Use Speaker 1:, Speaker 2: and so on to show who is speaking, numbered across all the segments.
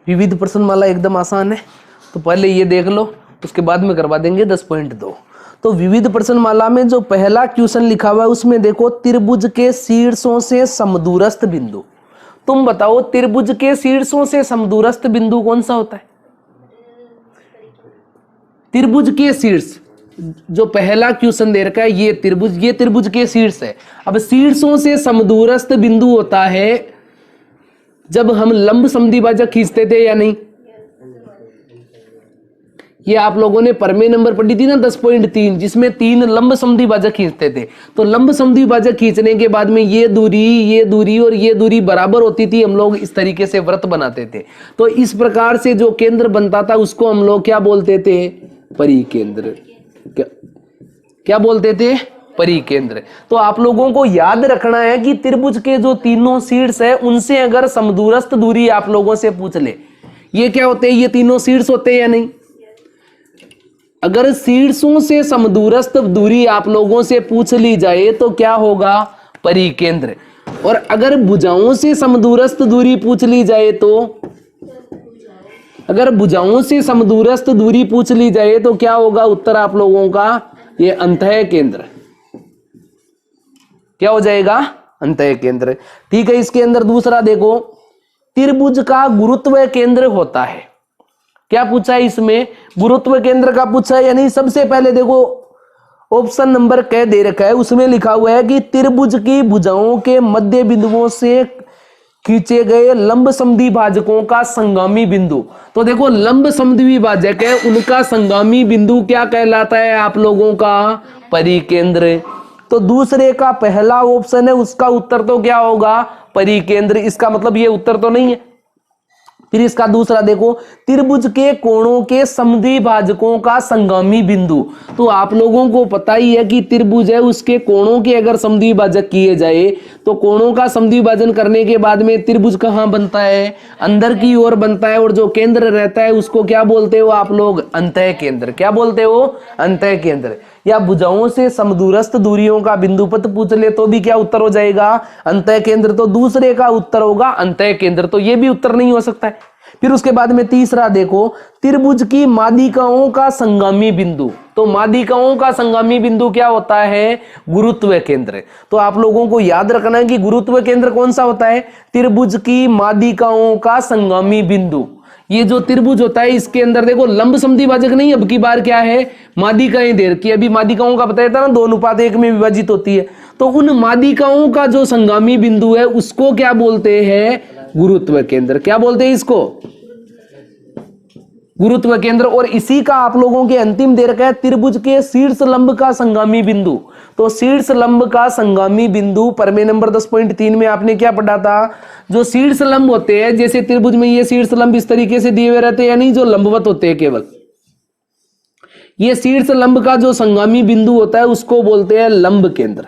Speaker 1: विविध प्रश्नमाला एकदम आसान है, तो पहले ये देख लो, उसके बाद में करवा देंगे 10.2। तो विविध प्रश्नमाला में जो पहला क्वेश्चन लिखा हुआ है उसमें देखो, त्रिभुज के शीर्षों से समदूरस्थ बिंदु। तुम बताओ त्रिभुज के शीर्षों से समदूरस्थ बिंदु कौन सा होता है? त्रिभुज के शीर्ष, जो पहला क्वेश्चन दे रखा है ये त्रिभुज के शीर्ष है। अब शीर्षों से समदूरस्थ बिंदु होता है जब हम लंब समद्विभाजक खींचते थे या नहीं? ये आप लोगों ने प्रमेय नंबर पढ़ी थी ना 10.3, जिसमें 3 लंब समद्विभाजक खींचते थे। तो लंब समद्विभाजक खींचने के बाद में ये दूरी और ये दूरी बराबर होती थी, हम लोग इस तरीके से वृत्त बनाते थे। तो इस प्रकार से जो केंद्र बनता था उसको हम लोग क्या बोलते थे? परिकेंद्र। क्या बोलते थे? परिकेंद्र। तो आप लोगों को याद रखना है कि त्रिभुज के जो तीनों शीर्ष है उनसे अगर समदूरस्थ दूरी आप लोगों से पूछ ले, ये क्या होते हैं? ये तीनों शीर्ष होते हैं या नहीं? अगर शीर्षों से समदूरस्थ दूरी आप लोगों से पूछ ली जाए तो क्या होगा? परिकेंद्र। और अगर भुजाओं से समदूरस्थ दूरी पूछ ली जाए तो, अगर भुजाओं से समदूरस्थ दूरी पूछ ली जाए तो क्या होगा उत्तर आप लोगों का? ये अंतः केंद्र। क्या हो जाएगा? अंतः केंद्र। ठीक है, इसके अंदर दूसरा देखो, त्रिभुज का गुरुत्व केंद्र होता है। क्या पूछा है इसमें? गुरुत्व केंद्र का पूछा है या नहीं? सबसे पहले देखो ऑप्शन नंबर क दे रखा है, उसमें लिखा हुआ है कि त्रिभुज की भुजाओं के मध्य बिंदुओं से खींचे गए लंब समद्विभाजकों का संगामी बिंदु। तो देखो लंब समद्विभाजक है, उनका संगामी बिंदु क्या कहलाता है आप लोगों का? परिकेंद्र। तो दूसरे का पहला ऑप्शन है, उसका उत्तर तो क्या होगा? परिकेंद्र। इसका मतलब ये उत्तर तो नहीं है। फिर इसका दूसरा देखो, त्रिभुज के कोणों के समद्विभाजकों का संगामी बिंदु। तो आप लोगों को पता ही है कि त्रिभुज है, उसके कोणों के अगर समद्विभाजक किए जाए तो कोणों का समद्विभाजन करने के बाद में त्रिभुज कहाँ बनता है? अंदर की ओर बनता है। और जो केंद्र रहता है उसको क्या बोलते हो आप लोग? अंतः केंद्र। क्या बोलते हो? अंतः केंद्र। या भुजाओं से समदूरस्थ दूरियों का बिंदुपथ पूछ ले तो भी क्या उत्तर हो जाएगा? अंतः केंद्र। तो दूसरे का उत्तर होगा अंतः केंद्र। तो ये भी उत्तर नहीं हो सकता है। फिर उसके बाद में तीसरा देखो, त्रिभुज की माध्यिकाओं का संगामी बिंदु। तो माध्यिकाओं का संगामी बिंदु क्या होता है? गुरुत्व केंद्र। तो आप लोगों को याद रखना है कि गुरुत्व केंद्र कौन सा होता है? त्रिभुज की माध्यिकाओं का संगामी बिंदु। ये जो त्रिभुज होता है इसके अंदर देखो लंब समद्विभाजक नहीं, अब की बार क्या है? माध्यिकाएं दे रखी है। अभी माध्यिकाओं का बताया था ना 2:1 में विभाजित होती है। तो उन माध्यिकाओं का जो संगामी बिंदु है उसको क्या बोलते हैं? गुरुत्व केंद्र। क्या बोलते हैं इसको? गुरुत्व केंद्र। और इसी का आप लोगों के अंतिम दे रखा है त्रिभुज के शीर्ष लंब का संगामी बिंदु। तो शीर्ष लंब का संगामी बिंदु प्रमेय नंबर 10.3 में आपने क्या पढ़ा था? जो शीर्ष लंब होते हैं, जैसे त्रिभुज में ये शीर्ष लंब इस तरीके से दिए हुए रहते हैं, यानी जो लंबवत होते हैं केवल, ये शीर्ष लंब का जो संगामी बिंदु होता है उसको बोलते हैं लंब केंद्र।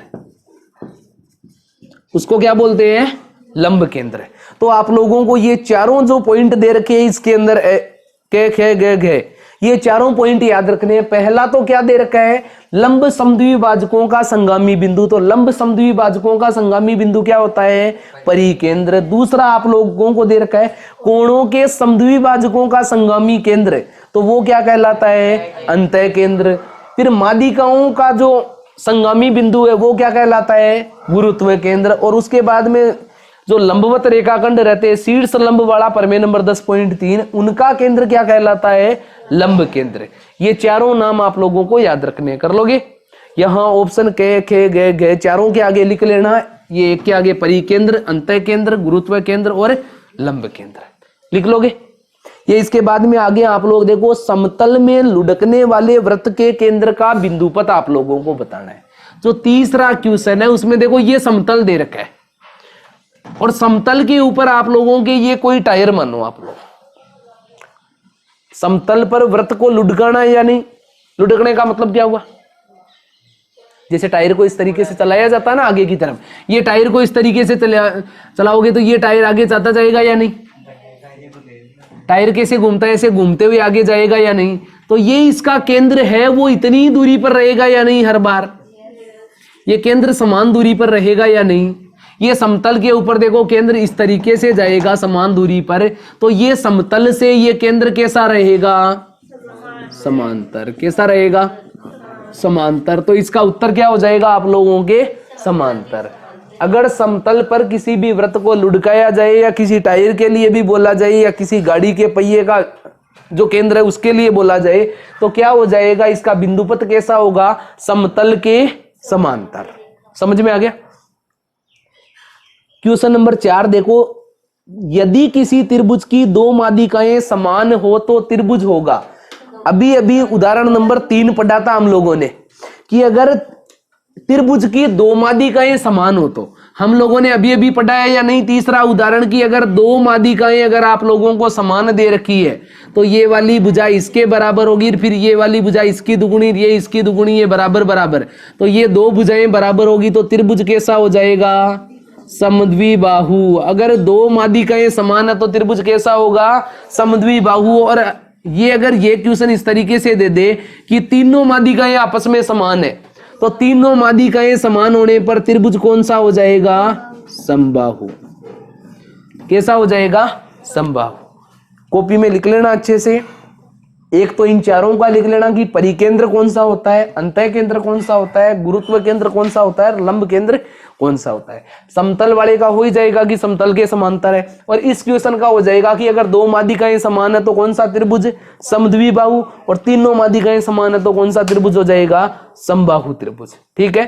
Speaker 1: उसको क्या बोलते हैं? लंब केंद्र। तो आप लोगों को ये चारों जो पॉइंट दे रखे हैं इसके अंदर ये चारों पॉइंट याद रखने हैं। पहला तो क्या दे रखा है? लंब समद्विभाजकों का संगामी बिंदु। तो लंब समद्विभाजकों का संगामी बिंदु क्या होता है? परिकेंद्र। दूसरा आप लोगों को दे रखा है कोणों के समद्विभाजकों का संगामी केंद्र। तो वो क्या कहलाता है? अंतः केंद्र। फिर माध्यिकाओं का जो संगामी बिंदु है वो क्या कहलाता है? गुरुत्व केंद्र। और उसके बाद में जो लंबवत रेखाखंड रहते हैं शीर्ष लंब वाला प्रमेय नंबर 10.3, उनका केंद्र क्या कहलाता है? लंब केंद्र। ये चारों नाम आप लोगों को याद रखने कर लोगे। यहाँ ऑप्शन ग चारों के आगे लिख लेना। ये एक के आगे परिकेंद्र, अंतः केंद्र, गुरुत्व केंद्र और लंब केंद्र लिख लोगे। ये इसके बाद में आगे आप लोग देखो, समतल में लुढ़कने वाले वृत्त के केंद्र का बिंदुपथ आप लोगों को बताना है। जो तीसरा क्वेश्चन है उसमें देखो ये समतल दे रखा है और समतल के ऊपर आप लोगों के ये कोई टायर मानो आप लोग, समतल पर वृत्त को लुढ़काना है या नहीं? लुढ़कने का मतलब क्या हुआ? जैसे टायर को इस तरीके से चलाया जाता है ना आगे की तरफ, ये टायर को इस तरीके से चलाओगे तो ये टायर आगे जाता जाएगा या नहीं? टायर कैसे घूमता है? ऐसे घूमते हुए आगे जाएगा या नहीं? तो ये इसका केंद्र है, वो इतनी दूरी पर रहेगा या नहीं? हर बार ये केंद्र समान दूरी पर रहेगा या नहीं? ये समतल के ऊपर देखो केंद्र इस तरीके से जाएगा समान दूरी पर, तो ये समतल से ये केंद्र कैसा रहेगा, समांतर। कैसा रहेगा, समांतर। तो इसका उत्तर क्या हो जाएगा आप लोगों के, समांतर। अगर समतल पर किसी भी वृत्त को लुढ़काया जाए, या किसी टायर के लिए भी बोला जाए, या किसी गाड़ी के पहिए का जो केंद्र है उसके लिए बोला जाए, तो क्या हो जाएगा, इसका बिंदुपथ कैसा होगा, समतल के समांतर। समझ में आ गया। क्वेश्चन नंबर 4 देखो, यदि किसी त्रिभुज की दो माध्यिकाएं समान हो तो त्रिभुज होगा। अभी अभी उदाहरण नंबर 3 पढ़ा था हम लोगों ने कि अगर त्रिभुज की दो माध्यिकाएं समान हो तो, हम लोगों ने अभी अभी पढ़ा है या नहीं, तीसरा उदाहरण की अगर दो माध्यिकाएं अगर आप लोगों को समान दे रखी है तो ये वाली भुजा इसके बराबर होगी, फिर ये वाली भुजा इसकी दुगुनी, ये इसकी दुगुनी, ये बराबर बराबर, तो ये दो भुजाएं बराबर होगी तो त्रिभुज कैसा हो जाएगा, समद्विबाहु। अगर दो माध्यिकाएं समान है तो त्रिभुज कैसा होगा, समद्विबाहु। और ये अगर ये क्वेश्चन इस तरीके से दे दे कि तीनों माध्यिकाएं आपस में समान है, तो तीनों माध्यिकाएं समान होने पर त्रिभुज कौन सा हो जाएगा, समबाहु। कैसा हो जाएगा, समबाहु। कॉपी में लिख लेना अच्छे से। एक तो इन चारों का लिख लेना कि परिकेंद्र कौन सा होता है, अंतः केंद्र कौन सा होता है, गुरुत्व केंद्र कौन सा होता है, लंब केंद्र कौन सा होता है। समतल वाले का हो ही जाएगा कि समतल के समांतर है, और इस क्वेश्चन का हो जाएगा कि अगर दो माध्यिकाएं समान है तो कौन सा त्रिभुज, समद्विबाहु, और तीनों माध्यिकाएं समान है तो कौन सा त्रिभुज हो जाएगा, समबाहु त्रिभुज। ठीक है।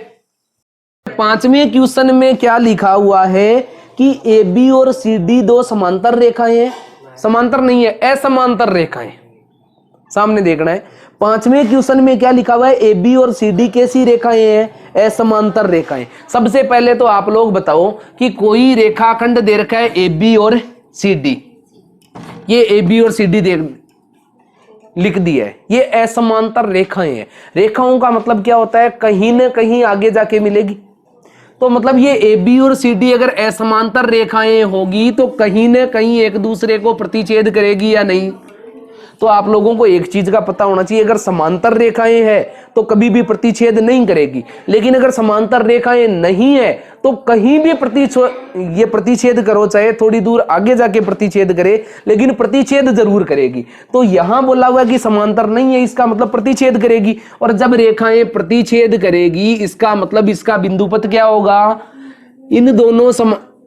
Speaker 1: 5वें क्वेश्चन में क्या लिखा हुआ है कि AB और CD दो समांतर रेखाएं हैं, समांतर नहीं है, असमांतर रेखाएं। सामने देखना है 5वें क्वेश्चन में क्या लिखा हुआ है, AB और CD कैसी रेखाएं हैं, असमांतर रेखाएं। सबसे पहले तो आप लोग बताओ कि कोई रेखाखंड दे रखा है AB और CD, ये AB और CD लिख दिया है, ये असमांतर रेखाएं हैं। रेखाओं का मतलब क्या होता है, कहीं ना कहीं आगे जाके मिलेगी। तो मतलब ये AB और CD अगर असमांतर रेखाएं होगी तो कहीं ना कहीं एक दूसरे को प्रतिच्छेद करेगी या नहीं। तो आप लोगों को एक चीज का पता होना चाहिए, अगर समांतर रेखाएं हैं तो कभी भी प्रतिच्छेद नहीं करेगी, लेकिन अगर समांतर रेखाएं नहीं है तो कहीं भी ये प्रतिच्छेद करो, चाहे थोड़ी दूर आगे जाके प्रतिच्छेद करे, लेकिन प्रतिच्छेद जरूर करेगी। तो यहां बोला हुआ कि समांतर नहीं है, इसका मतलब प्रतिच्छेद करेगी, और जब रेखाएं प्रतिच्छेद करेगी इसका मतलब इसका बिंदुपथ क्या होगा, इन दोनों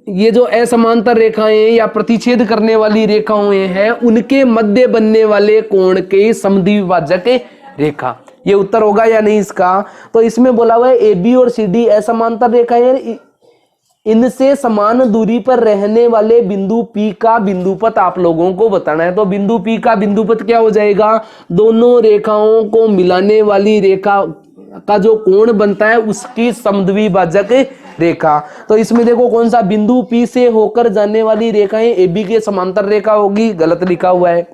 Speaker 1: ये जो असमांतर रेखाएं या प्रतिच्छेद करने वाली रेखाएं हैं उनके मध्य बनने वाले कोण के समद्विभाजक रेखा। ये उत्तर होगा या नहीं इसका। तो इसमें बोला हुआ है AB और CD असमांतर रेखाएं, इनसे समान दूरी पर रहने वाले बिंदु P का बिंदुपथ आप लोगों को बताना है। तो बिंदु P का बिंदुपथ क्या हो जाएगा, दोनों रेखाओं को मिलाने वाली रेखा का जो कोण बनता है उसकी समद्विभाजक रेखा। तो इसमें देखो कौन सा, बिंदु P से होकर जाने वाली रेखाएं AB के समांतर रेखा होगी, गलत लिखा हुआ है।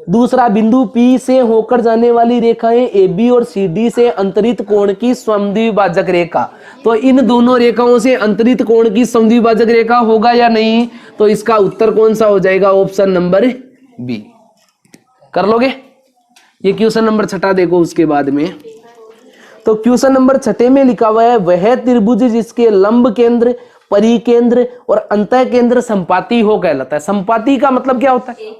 Speaker 1: दूसरा, बिंदु P से होकर जाने वाली रेखाएं AB और CD से अंतरित कोण की समद्विभाजक रेखा। तो इन दोनों रेखाओं से अंतरित कोण की समद्विभाजक रेखा होगा या नहीं, तो इसका उत्तर कौन सा हो जाएगा, ऑप्शन नंबर B। कर लोगे। ये क्वेश्चन नंबर 6 देखो उसके बाद में। तो क्वेश्चन नंबर 6 में लिखा हुआ है, वह त्रिभुज जिसके लंब केंद्र, परिकेंद्र और अंतः केंद्र संपाती हो कहलाता है। संपाती का मतलब क्या होता है,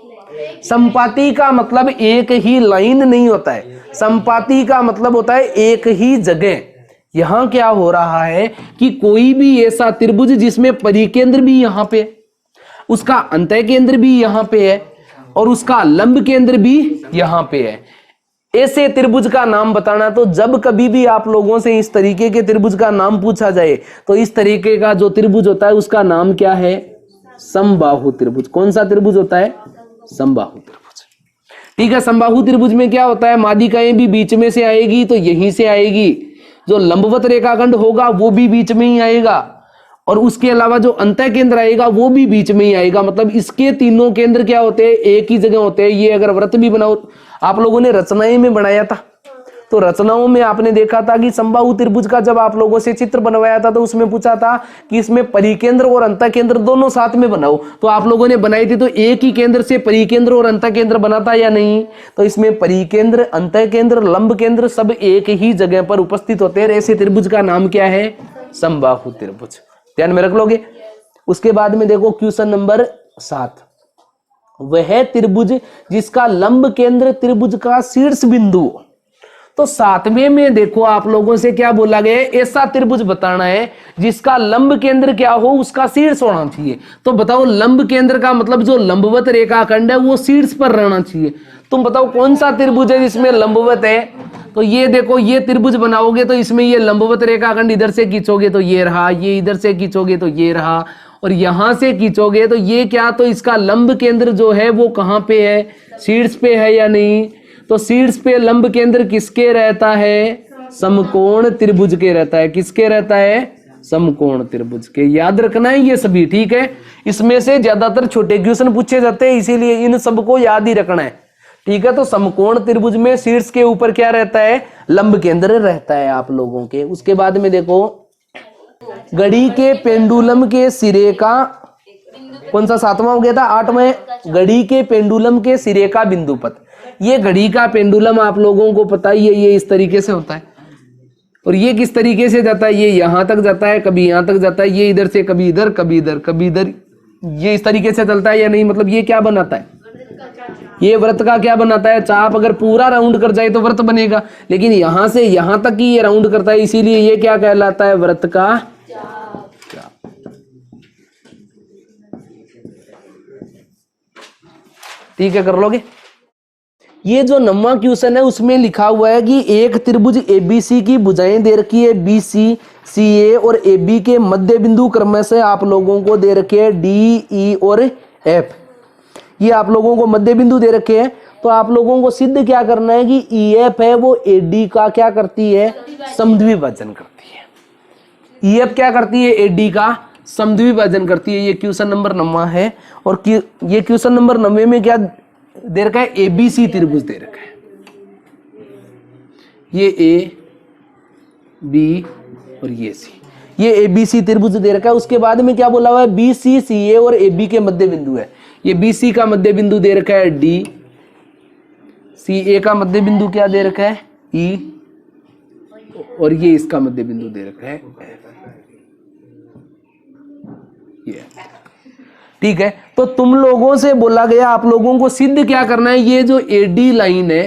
Speaker 1: संपाती का मतलब एक ही लाइन नहीं होता है, संपाती का मतलब होता है एक ही जगह। यहां क्या हो रहा है कि कोई भी ऐसा त्रिभुज जिसमें परिकेंद्र भी यहां पे, उसका अंतः केंद्र भी यहां पे है और उसका लंब केंद्र भी यहां पे है, ऐसे त्रिभुज का नाम बताना। तो जब कभी भी आप लोगों से इस तरीके के त्रिभुज का नाम पूछा जाए तो इस तरीके का जो त्रिभुज होता है उसका नाम क्या है, समबाहु त्रिभुज। कौन सा त्रिभुज होता है, समबाहु त्रिभुज। ठीक है। समबाहु त्रिभुज में क्या होता है, माध्यिकाएं भी बीच में से आएगी तो यहीं से आएगी, जो लंबवत रेखाखंड होगा वो भी बीच में ही आएगा, और उसके अलावा जो अंतः केंद्र आएगा वो भी बीच में ही आएगा। मतलब इसके तीनों केंद्र क्या होते हैं, एक ही जगह होते हैं। ये अगर वृत्त भी बनाओ, आप लोगों ने रचनाएं में बनाया था तो रचनाओं में आपने देखा था कि समबाहु त्रिभुज का जब आप लोगों से चित्र बनवाया था तो उसमें पूछा था कि इसमें परिकेंद्र और अंतः केंद्र दोनों साथ में बनाओ, तो आप लोगों ने बनाई थी। तो एक ही केंद्र से परिकेंद्र और अंतः केंद्र बना था या नहीं, तो इसमें परिकेंद्र, अंतः केंद्र, लंब केंद्र सब एक ही जगह पर उपस्थित होते हैं। ऐसे त्रिभुज का नाम क्या है, समबाहु त्रिभुज। ध्यान में रख लोगे। उसके बाद में देखो क्वेश्चन नंबर 7, वह त्रिभुज जिसका लंब केंद्र त्रिभुज का शीर्ष बिंदु हो। तो 7वें में देखो आप लोगों से क्या बोला गया है, ऐसा त्रिभुज बताना है जिसका लंब केंद्र क्या हो, उसका शीर्ष होना चाहिए। तो बताओ लंब केंद्र का मतलब जो लंबवत रेखाखंड है वो शीर्ष पर रहना चाहिए। तुम बताओ कौन सा त्रिभुज है जिसमें लंबवत है। तो ये देखो, ये त्रिभुज बनाओगे तो इसमें ये लंबवत रेखाखंड इधर से खींचोगे तो ये रहा, ये इधर से खींचोगे तो ये रहा, और यहां से खींचोगे तो ये क्या, तो इसका लंब केंद्र जो है वो कहां पे है, शीर्ष पे है या नहीं। तो शीर्ष पे लंब केंद्र किसके रहता है, समकोण त्रिभुज के रहता है। किसके रहता है, समकोण त्रिभुज के। याद रखना है ये सभी, ठीक है। इसमें से ज्यादातर छोटे क्वेश्चन पूछे जाते हैं, इसीलिए इन सबको याद ही रखना है, ठीक है। तो समकोण त्रिभुज में शीर्ष के ऊपर क्या रहता है, लंब केंद्र रहता है आप लोगों के। उसके बाद में देखो घड़ी के पेंडुलम के सिरे का, कौन सा 7वां हो गया था, 8वें, घड़ी के पेंडुलम के सिरे का बिंदुपथ। ये घड़ी का पेंडुलम आप लोगों को पता ही है, ये इस तरीके से होता है, और ये किस तरीके से जाता है, ये यहां तक जाता है, कभी यहां तक जाता है, ये इधर से कभी इधर, कभी इधर, कभी इधर, ये इस तरीके से चलता है या नहीं। मतलब ये क्या बनाता है, ये वृत्त का क्या बनाता है, चाप अगर पूरा राउंड कर जाए तो वृत्त बनेगा, लेकिन यहां से यहां तक ही ये राउंड करता है, इसीलिए ये क्या कहलाता है, वृत्त का चाप। ठीक है, कर लोगे। ये जो 9वां क्वेश्चन है उसमें लिखा हुआ है कि एक त्रिभुज एबीसी की भुजाएं दे रखी है, बीसी, सीए और एबी के मध्य बिंदु क्रम से आप लोगों को दे रखे हैं डी, ई और एफ। ये आप लोगों को मध्य बिंदु दे रखे हैं। तो आप लोगों को सिद्ध क्या करना है कि ई एफ है वो एडी का क्या करती है, समद्विभाजन करती है। ई एफ क्या करती है, एडी का समद्विभाजन करती है। ये क्वेश्चन नंबर 9वां है। और ये क्वेश्चन नंबर 9वें में क्या दे रखा है, एबीसी त्रिभुज दे रखा है। ये ए, बी और ये सी, ये एबीसी त्रिभुज दे रखा है। उसके बाद में क्या बोला हुआ है, बी, सी, सी ए और ए बी के मध्य बिंदु है। ये बी सी का मध्य बिंदु दे रखा है डी, सी ए का मध्य बिंदु क्या दे रखा है, ई, और ये इसका मध्य बिंदु दे रखा है ये। ठीक है, तो तुम लोगों से बोला गया आप लोगों को सिद्ध क्या करना है, ये जो एडी लाइन है,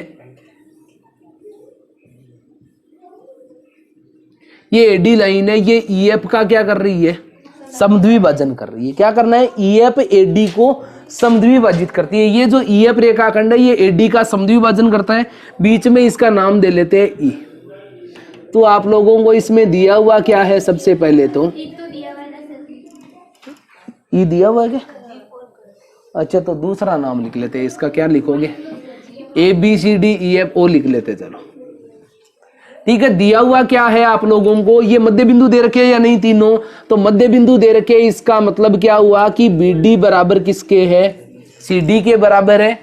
Speaker 1: ये एडी लाइन है, ये ईएफ का क्या कर रही है, समद्विभाजन कर रही है। क्या करना है, ईएफ एडी को समद्विभाजित करती है। ये जो ईएफ रेखाखंड है ये एडी का समद्विभाजन करता है। बीच में इसका नाम दे लेते हैं ई। तो आप लोगों को इसमें दिया हुआ क्या है, सबसे पहले तो ई दिया हुआ है क्या, अच्छा तो दूसरा नाम लिख लेते हैं इसका। क्या लिखोगे, A B C D E F O लिख लेते, चलो ठीक है। दिया हुआ क्या है आप लोगों को, ये मध्य बिंदु दे रखे या नहीं तीनों, तो मध्य बिंदु दे रखे। इसका मतलब क्या हुआ कि बी डी बराबर किसके है, सी डी के बराबर है,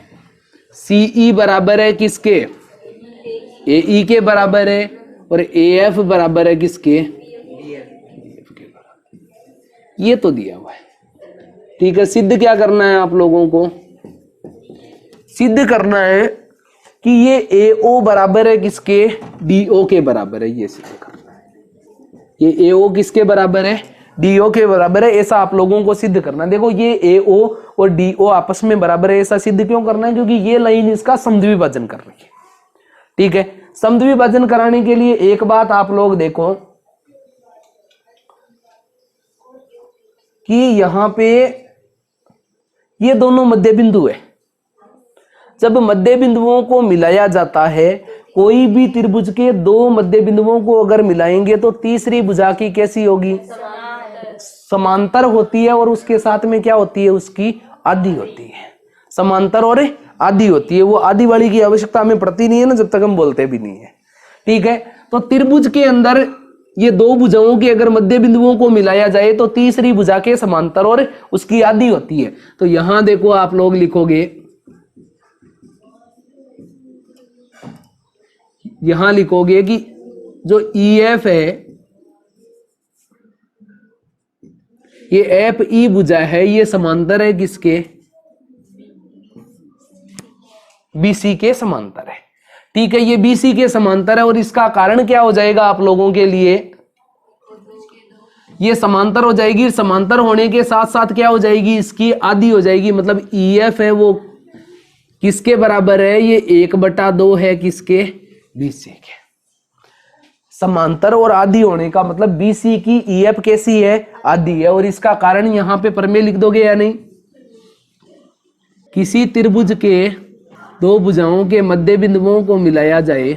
Speaker 1: सी ई बराबर है किसके, ए ई के बराबर है, और ए एफ बराबर है किसके, ये तो दिया हुआ है। ठीक है, सिद्ध क्या करना है आप लोगों को, सिद्ध करना है कि ये AO बराबर है किसके, DO के बराबर है। ये सिद्ध करना है, ये AO किसके बराबर है, DO के बराबर है। ऐसा आप लोगों को सिद्ध करना है। देखो ये AO और DO आपस में बराबर है, ऐसा सिद्ध क्यों करना है, क्योंकि ये लाइन इसका समद्विभाजन कर रही है। ठीक है, समद्विभाजन कराने के लिए एक बात आप लोग देखो कि यहां पे ये दोनों मध्य बिंदु है। जब मध्य बिंदुओं को मिलाया जाता है, कोई भी त्रिभुज के दो मध्य बिंदुओं को अगर मिलाएंगे तो तीसरी भुजा की कैसी होगी, समांतर होती है। और उसके साथ में क्या होती है, उसकी आधी होती है, समांतर और आधी होती है। वो आधी वाली की आवश्यकता हमें पड़ती नहीं है ना, जब तक हम बोलते भी नहीं है। ठीक है, तो त्रिभुज के अंदर ये दो भुजाओं के अगर मध्य बिंदुओं को मिलाया जाए तो तीसरी भुजा के समांतर और उसकी आधी होती है। तो यहां देखो आप लोग लिखोगे, यहां लिखोगे कि जो EF है, ये FE भुजा है, ये समांतर है किसके, BC के समांतर है। ठीक है, ये BC के समांतर है। और इसका कारण क्या हो जाएगा आप लोगों के लिए, ये समांतर हो जाएगी, समांतर होने के साथ साथ क्या हो जाएगी, इसकी आधी हो जाएगी, मतलब EF है वो किसके बराबर है, ये 1/2 है किसके, BC के। समांतर और आधी होने का मतलब BC की EF कैसी है, आधी है। और इसका कारण यहां पे प्रमेय लिख दोगे या नहीं, किसी त्रिभुज के दो भुजाओं के मध्य बिंदुओं को मिलाया जाए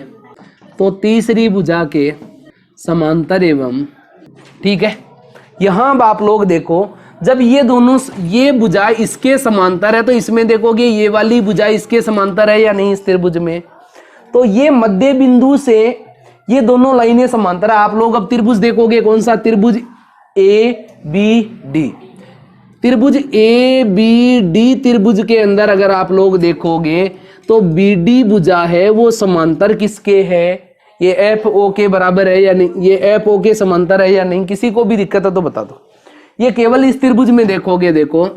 Speaker 1: तो तीसरी भुजा के समांतर एवं, ठीक है। यहां अब आप लोग देखो, जब ये दोनों, ये भुजा इसके समांतर है तो इसमें देखोगे ये वाली भुजा इसके समांतर है या नहीं इस त्रिभुज में, तो ये मध्य बिंदु से ये दोनों लाइनें समांतर है। आप लोग अब त्रिभुज देखोगे, कौन सा त्रिभुज, ABD, त्रिभुज ABD त्रिभुज के अंदर अगर आप लोग देखोगे तो BD भुजा है वो समांतर किसके है, ये FO के बराबर है या नहीं, ये FO के समांतर है या नहीं। किसी को भी दिक्कत है तो बता दो। ये केवल इस त्रिभुज में देखोगे, देखो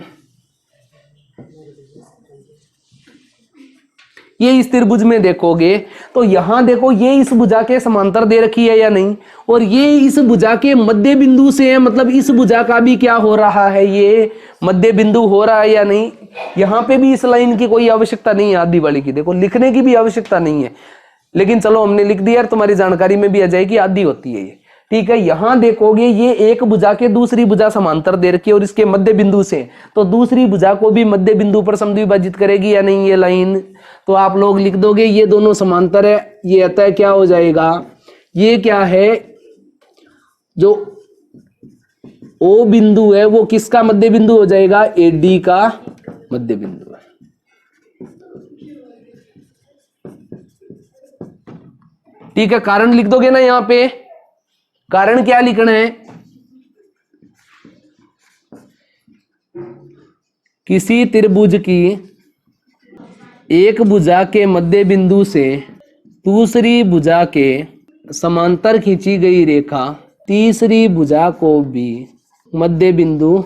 Speaker 1: ये इस त्रिभुज में देखोगे तो यहां देखो ये इस भुजा के समांतर दे रखी है या नहीं, और ये इस भुजा के मध्य बिंदु से है, मतलब इस भुजा का भी क्या हो रहा है, ये मध्य बिंदु हो रहा है या नहीं। यहां पे भी इस लाइन की कोई आवश्यकता नहीं है, आधी वाली की देखो लिखने की भी आवश्यकता नहीं है, लेकिन चलो हमने लिख दिया, तुम्हारी जानकारी में भी आ जाएगी, आधी होती है ये, ठीक है। यहां देखोगे ये एक भुजा के दूसरी भुजा समांतर दे रखी है और इसके मध्य बिंदु से, तो दूसरी भुजा को भी मध्य बिंदु पर समद्विभाजित करेगी या नहीं ये लाइन, तो आप लोग लिख दोगे ये दोनों समांतर है। ये अतः क्या हो जाएगा, ये क्या है, जो O बिंदु है वो किसका मध्य बिंदु हो जाएगा, AD का मध्य बिंदु है। ठीक है, कारण लिख दोगे ना यहां पे, कारण क्या लिखना है, किसी त्रिभुज की एक भुजा के मध्य बिंदु से दूसरी भुजा के समांतर खींची गई रेखा तीसरी भुजा को भी मध्य बिंदु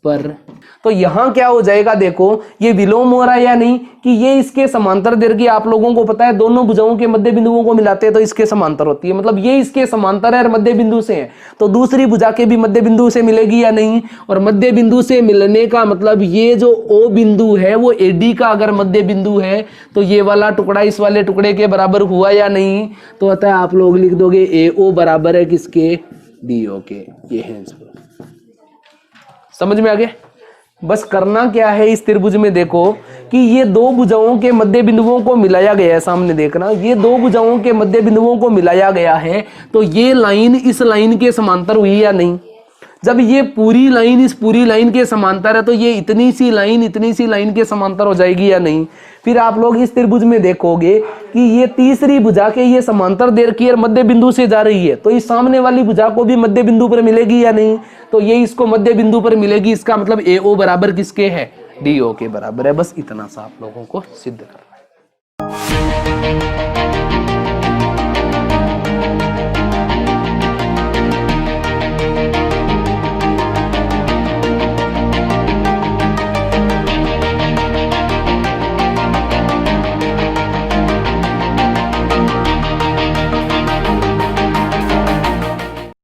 Speaker 1: पर, तो यहां क्या हो जाएगा, देखो ये विलोम हो रहा है या नहीं, कि ये इसके समांतर दे रखी, आप लोगों को पता है दोनों भुजाओं के मध्य बिंदुओं को मिलाते हैं तो इसके समांतर होती है, मतलब ये इसके समांतर है और मध्य बिंदु से है, तो दूसरी भुजा के भी मध्य बिंदु से मिलेगी या नहीं। और मध्य बिंदु से मिलने का मतलब ये जो O बिंदु है वो AD का अगर मध्य बिंदु है तो ये वाला टुकड़ा इस वाले टुकड़े के बराबर हुआ या नहीं, तो अतः आप लोग लिख दोगे AO बराबर है किसके, DO के। ये है, समझ में आ गया। बस करना क्या है, इस त्रिभुज में देखो कि ये दो भुजाओं के मध्य बिंदुओं को मिलाया गया है, सामने देखना ये दो भुजाओं के मध्य बिंदुओं को मिलाया गया है, तो ये लाइन इस लाइन के समांतर हुई या नहीं। जब ये पूरी लाइन इस पूरी लाइन के समांतर है तो ये इतनी सी लाइन के समांतर हो जाएगी या नहीं। फिर आप लोग इस त्रिभुज में देखोगे कि ये तीसरी भुजा के ये समांतर दे रखी है और मध्य बिंदु से जा रही है, तो इस सामने वाली भुजा को भी मध्य बिंदु पर मिलेगी या नहीं, तो ये इसको मध्य बिंदु पर मिलेगी। इसका मतलब AO बराबर किसके है, DO के बराबर है। बस इतना सा आप लोगों को सिद्ध करना।